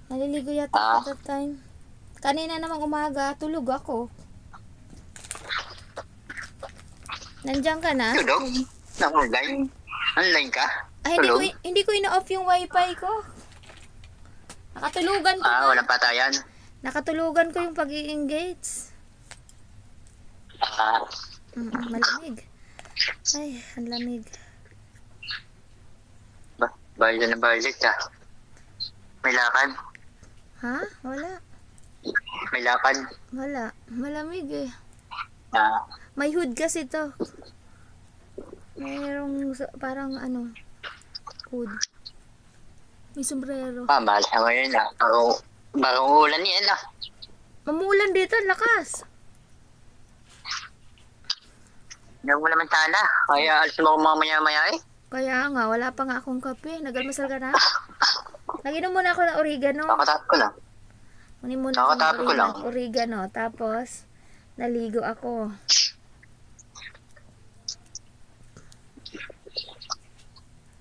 Naliligo yata ako that time. Kanina namang umaga, tulog ako. Nandiyan ka na? Tulog? Online? Online ka? Ay, hindi ko ina-off yung wifi ko. Nakatulugan ko na. Walang patayan. Nakatulugan ko yung pag-i-engage. Malamig. Ay, ang lamig. Bayad na bayad ka. May lakad? Ha? Wala. May lakad? Wala. Malamig eh. May hood kasi to. Mayroong parang hood. May sombrero. Mahal ka ngayon Parang uulan yan Mamulan dito, lakas. Hindi mo naman sana. Kaya alis mo mamaya-maya eh. Kaya nga, wala pa nga akong kape. Nagalmasal ka na? Naginom muna ako ng oregano. Nakatapos ko lang. Kunin muna Nakatapos ko lang. oregano. Tapos, naligo ako.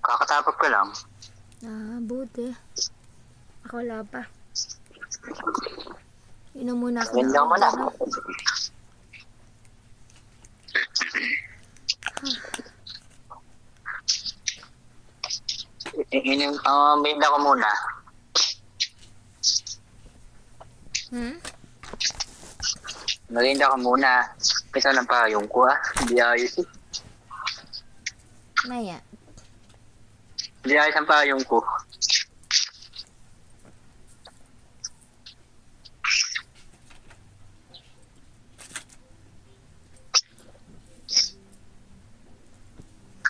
Kakatapos ko lang. Buti. Ako wala pa. Inom muna ako. Ganda mo na. Bida ko muna. Maganda ka muna. Pisa ng payong ko Hindi ayos eh. Maya. Hindi ayos ang payong ko.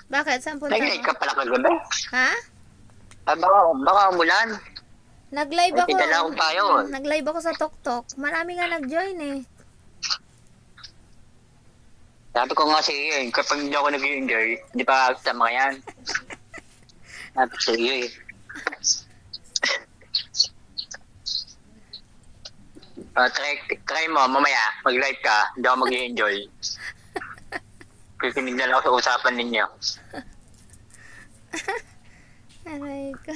Bakit? Saan punta mo? Nag-live ka pala kagabi? Ha? Baka umulan. Nag-live ako. May akong payong. Nag-live ako sa TokTok. Marami nga nag-join eh. Sabi ko nga sige kapag hindi ako nag-enjoy, hindi pa tama yan. Sabi ko sige try mo, mamaya, mag-live ka, hindi ako mag-enjoy. Kikinig na lang ako sa usapan ninyo. Aray ka.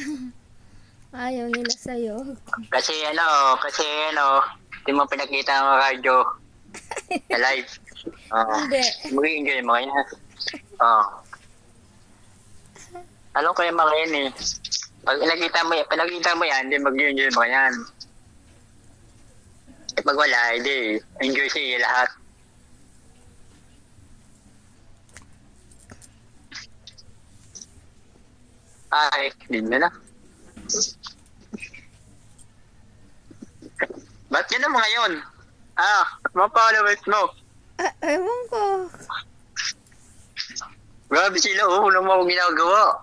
Ayaw nila sa'yo. Kasi hindi mo pinakita ang radyo sa live. Hindi. Mag-enjoy mo kaya. Alam ko yung mga yan eh. Pag pinakita mo yan, hindi mag-enjoy mo yan. Pag wala, hindi. Enjoy siya lahat. Ay, hindi na. Ba't yun naman ngayon? Mga followers mo. Ewan ko. Grabe sila, wala mo akong ginagawa.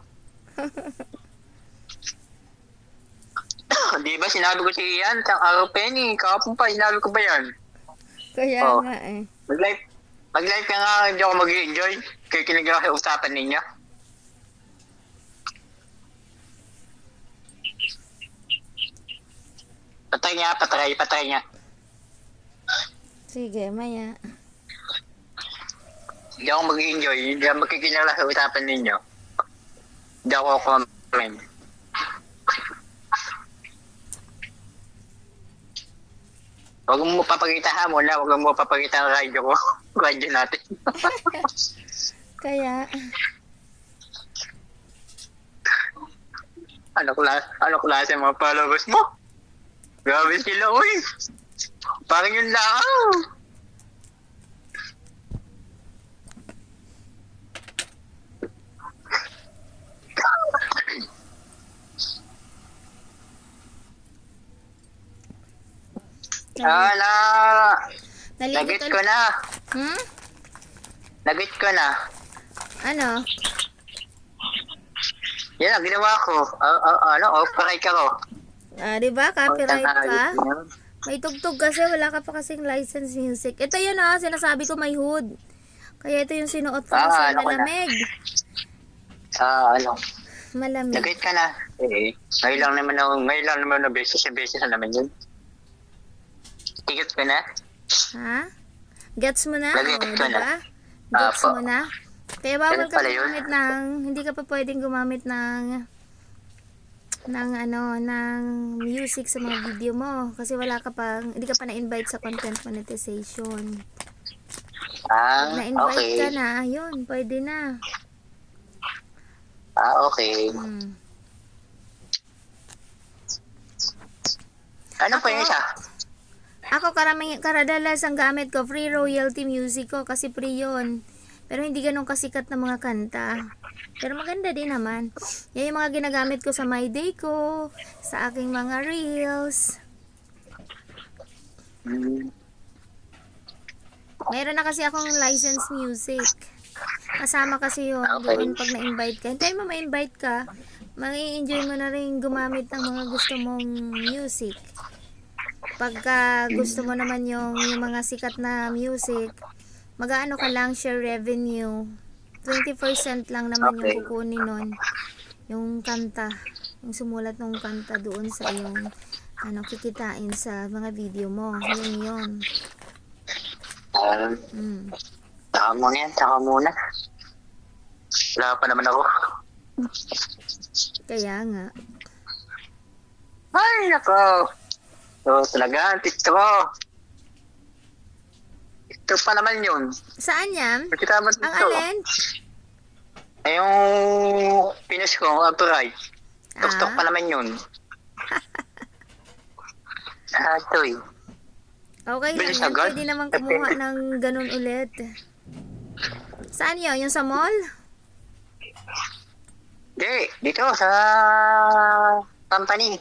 Di ba sinabi ko si Ian, sa araw Penny, kahapon pa, sinabi ko ba yan? Kaya nga eh. Mag-live ka nga, hindi ako mag-enjoy. Kikinig ako sa usapan ninyo. Patay niya. Sige, maya. Hindi ako mag-enjoy, hindi ako makikinig sa usapan ninyo. Hindi ako comment. Huwag mo papakita huwag mo papakita ang radyo ko. Radyo natin. Kaya, ano klase mga followers mo? Grabe sila, uy! Parang yun lang. Nagit ko na. Nagit ko na. Ano? Yan ang ginawa ko. Copyright ako. Diba? Copyright ka? May tugtog kasi, wala ka pa kasing license music. Ito yun sinasabi ko may hood. Kaya ito yung sinuot ko kasi malamig. Malamig. Nagit ka na. Ngayon lang naman na beses na naman yun. Ticket ko na. Ha? Gets mo na? Nagit ko na. Diba? Gets mo na? Kaya bawal ka gumamit ng, hindi ka pa pwedeng gumamit ng ng music sa mga video mo kasi hindi ka pa na-invite sa content monetization. Pag na-invite ka Okay. na, ayun, pwede na. Okay. Hmm. Ano pa yun isa? Ako karadalas ang gamit ko free royalty music ko kasi free yun. Pero hindi ganun kasikat na mga kanta. Pero maganda din naman. Yan yung mga ginagamit ko sa My Day ko, sa aking mga reels. Mayroon na kasi akong licensed music. Kasama kasi yun doon pag na-invite ka. Hintayin mo ma-invite ka, mag-i-enjoy mo na rin gumamit ng mga gusto mong music. Pagka gusto mo naman yung mga sikat na music, mag-aano ka lang, share revenue. 20% lang naman yung kukunin nun. Yung kanta, yung sumulat ng kanta doon sa yung kikitain sa mga video mo. Yun. Saka muna yan, saka muna. Wala pa naman ako. Kaya nga. Ay, nako. So, talaga, TikTok ko. TikTok pa naman yun. Saan yan? Makita mo TikTok. Ang alin? Ay, yung pinush ko, right. TikTok pa naman yun. Ito eh. Okay lang Bilis yan. agad. Pwede naman kumuha ng ganun ulit. Saan yun? Yung sa mall? Hindi, dito sa company.